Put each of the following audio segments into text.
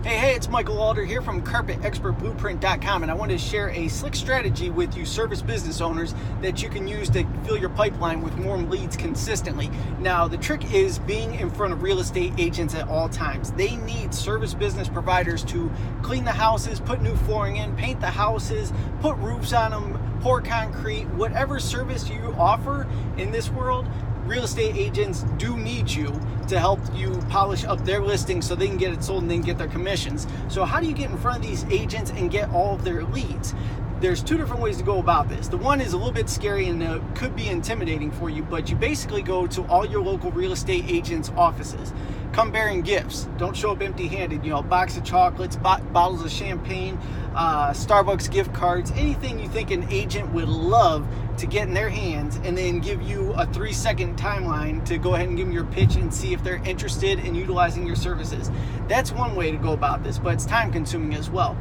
Hey, it's Michael Alder here from CarpetExpertBlueprint.com, and I want to share a slick strategy with you service business owners that you can use to fill your pipeline with warm leads consistently. Now, the trick is being in front of real estate agents at all times. They need service business providers to clean the houses, put new flooring in, paint the houses, put roofs on them, pour concrete, whatever service you offer in this world. Real estate agents do need you to help you polish up their listing so they can get it sold and then get their commissions. So how do you get in front of these agents and get all of their leads? There's two different ways to go about this. The one is a little bit scary and could be intimidating for you, but you basically go to all your local real estate agents' offices. Come bearing gifts. Don't show up empty-handed. A box of chocolates, bottles of champagne, Starbucks gift cards, anything you think an agent would love to get in their hands, and then give you a 3-second timeline to go ahead and give them your pitch and see if they're interested in utilizing your services. That's one way to go about this, but it's time consuming as well.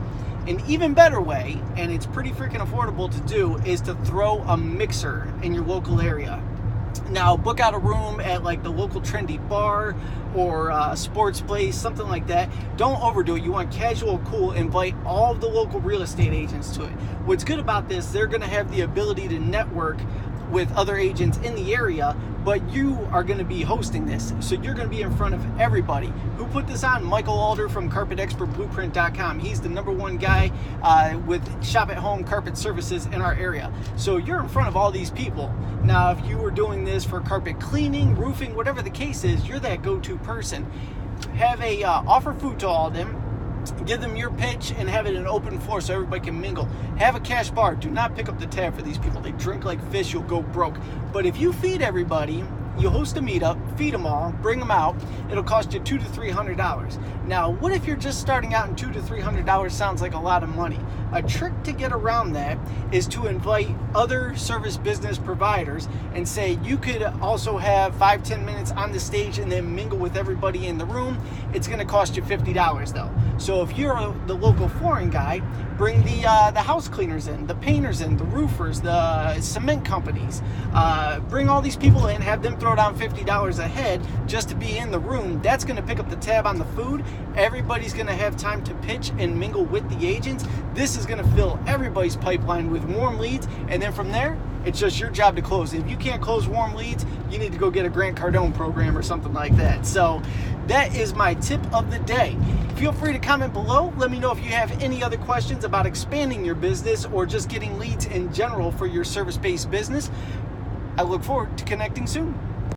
An even better way, and it's pretty freaking affordable to do, is to throw a mixer in your local area. Now, book out a room at like the local trendy bar or sports place, something like that. Don't overdo it. You want casual, cool. Invite all of the local real estate agents to it. What's good about this, they're going to have the ability to network with other agents in the area, but you are going to be hosting this. So you're going to be in front of everybody. Who put this on? Michael Alder from CarpetExpertBlueprint.com. He's the #1 guy with shop at home carpet services in our area. So you're in front of all these people. Now, if you were doing this for carpet cleaning, roofing, whatever the case is, you're that go-to person. Have a offer food to all of them. Give them your pitch and have it an open floor so everybody can mingle. Have a cash bar. Do not pick up the tab for these people. They drink like fish. You'll go broke. But if you feed everybody, you host a meetup, feed them all, bring them out, it'll cost you $200 to $300. Now, what if you're just starting out and $200 to $300 sounds like a lot of money? A trick to get around that is to invite other service business providers and say you could also have 5-10 minutes on the stage and then mingle with everybody in the room. It's going to cost you $50 though. So if you're the local flooring guy, bring the house cleaners in, the painters in, the roofers, the cement companies. Bring all these people in, have them throw down $50 a head just to be in the room. That's going to pick up the tab on the food. Everybody's going to have time to pitch and mingle with the agents. This is going to fill everybody's pipeline with warm leads, and then from there, it's just your job to close. If you can't close warm leads, you need to go get a Grant Cardone program or something like that. So that is my tip of the day. Feel free to comment below. Let me know if you have any other questions about expanding your business or just getting leads in general for your service-based business. I look forward to connecting soon.